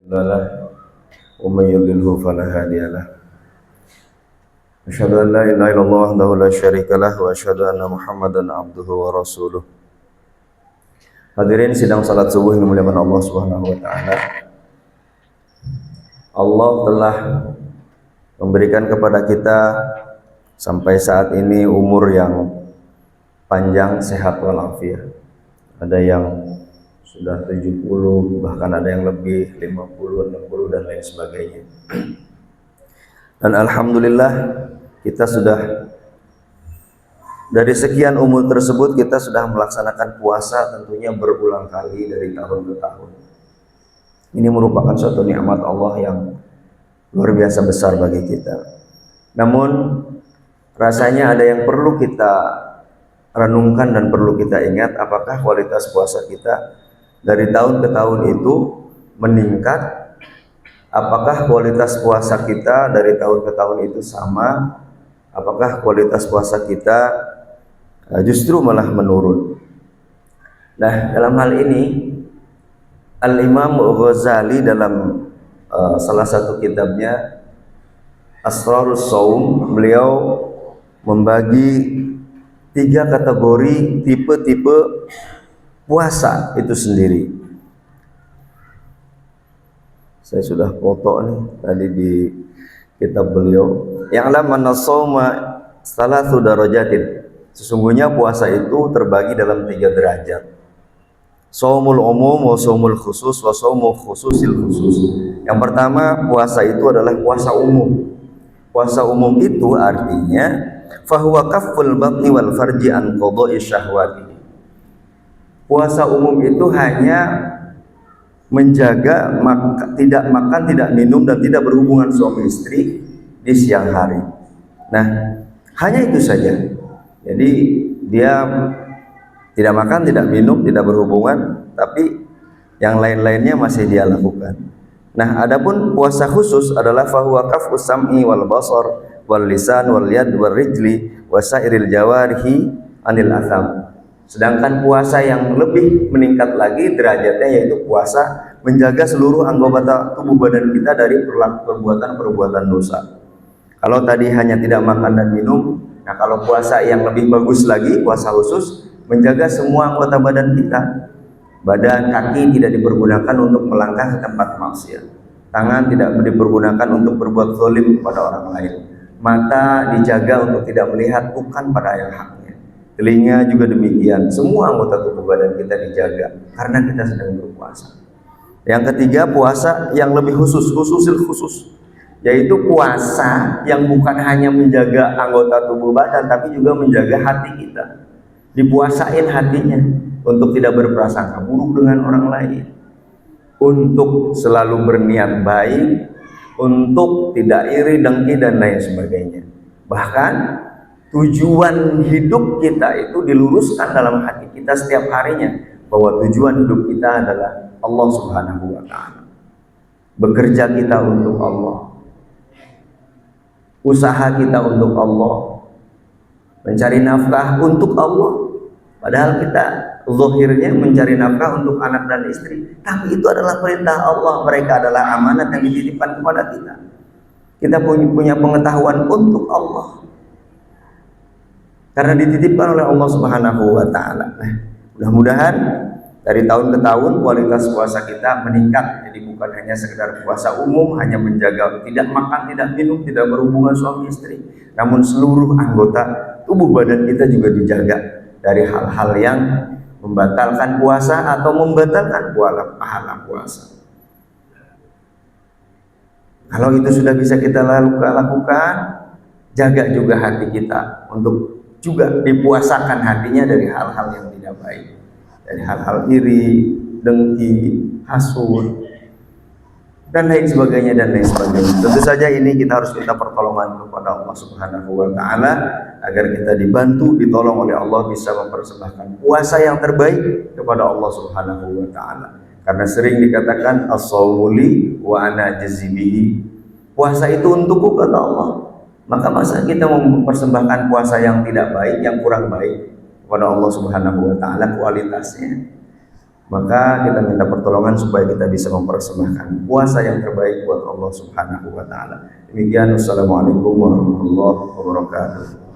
له ومن يضلله فلا هادي له أشهد أن لا إله إلا الله وحده لا شريك له وأشهد أن محمدا عبده ورسوله. Hadirin sidang salat subuh yang dimuliakan Allah Subhanahu wa taala. Allah telah memberikan kepada kita sampai saat ini umur yang panjang, sehat walafiat. Ada yang sudah 70, bahkan ada yang lebih 50, 60 dan lain sebagainya. Dan alhamdulillah kita sudah dari sekian umur tersebut kita sudah melaksanakan puasa tentunya berulang kali dari tahun ke tahun. Ini merupakan suatu nikmat Allah yang luar biasa besar bagi kita. Namun rasanya ada yang perlu kita renungkan dan perlu kita ingat, apakah kualitas puasa kita dari tahun ke tahun itu meningkat? Apakah kualitas puasa kita dari tahun ke tahun itu sama? Apakah kualitas puasa kita justru malah menurun? Nah, dalam hal ini Al-Imam Ghazali dalam salah satu kitabnya Asrarus Shaum, beliau membagi 3 kategori tipe-tipe puasa itu sendiri. Saya sudah foto nih tadi di kitab beliau. Ya'lam anna shauma salatsu darajatin. Sesungguhnya puasa itu terbagi dalam 3 derajat. Shaumul umum wa shaumul khusus wa shaumu khususil khusus. Yang pertama, puasa itu adalah puasa umum. Puasa umum itu artinya fahuwa kafful batni wal farji an qada'i syahwati. Puasa umum itu hanya menjaga tidak makan, tidak minum dan tidak berhubungan suami istri di siang hari. Nah, hanya itu saja. Jadi dia tidak makan, tidak minum, tidak berhubungan, tapi yang lain-lainnya masih dia lakukan. Nah, adapun puasa khusus adalah fahuwa kafus sam'i wal basar wal lisan wal yad wal rijli wasairil jawarihi anil atham. Sedangkan puasa yang lebih meningkat lagi derajatnya yaitu puasa menjaga seluruh anggota tubuh badan kita dari perbuatan-perbuatan dosa. Kalau tadi hanya tidak makan dan minum, nah kalau puasa yang lebih bagus lagi, puasa khusus menjaga semua anggota badan kita. Badan, kaki tidak dipergunakan untuk melangkah ke tempat maksiat. Tangan tidak dipergunakan untuk berbuat zalim kepada orang lain. Mata dijaga untuk tidak melihat bukan pada yang haknya. Telinga juga demikian. Semua anggota tubuh badan kita dijaga karena kita sedang berpuasa. Yang ketiga, puasa yang lebih khususil khusus, yaitu puasa yang bukan hanya menjaga anggota tubuh badan tapi juga menjaga hati kita. Dipuasain hatinya untuk tidak berprasangka buruk dengan orang lain, untuk selalu berniat baik, untuk tidak iri, dengki dan lain sebagainya. Bahkan tujuan hidup kita itu diluruskan dalam hati kita setiap harinya, bahwa tujuan hidup kita adalah Allah Subhanahu wa ta'ala. Bekerja kita untuk Allah, usaha kita untuk Allah, mencari nafkah untuk Allah. Padahal kita zahirnya mencari nafkah untuk anak dan istri, tapi itu adalah perintah Allah. Mereka adalah amanat yang dititipkan kepada kita. Kita punya pengetahuan untuk Allah karena dititipkan oleh Allah Subhanahu wa ta'ala. Nah, mudah-mudahan dari tahun ke tahun kualitas puasa kita meningkat. Jadi bukan hanya sekedar puasa umum, hanya menjaga tidak makan, tidak minum, tidak berhubungan suami istri, namun seluruh anggota tubuh badan kita juga dijaga dari hal-hal yang membatalkan puasa atau membatalkan pahala puasa. Kalau itu sudah bisa kita lakukan, jaga juga hati kita untuk juga dipuasakan hatinya dari hal-hal yang tidak baik, dari hal-hal iri, dengki, hasud, dan lain sebagainya dan lain sebagainya. Tentu saja ini kita harus minta pertolongan kepada Allah Subhanahu wa ta'ala agar kita dibantu, ditolong oleh Allah bisa mempersembahkan puasa yang terbaik kepada Allah Subhanahu wa ta'ala. Karena sering dikatakan as-shaumu li wa ana jazibihi. Puasa itu untukku kata Allah. Maka masa kita mempersembahkan puasa yang tidak baik, yang kurang baik kepada Allah Subhanahu wa ta'ala kualitasnya. Maka kita minta pertolongan supaya kita bisa mempersembahkan puasa yang terbaik buat Allah Subhanahu wa taala. Demikian, wassalamualaikum warahmatullahi wabarakatuh.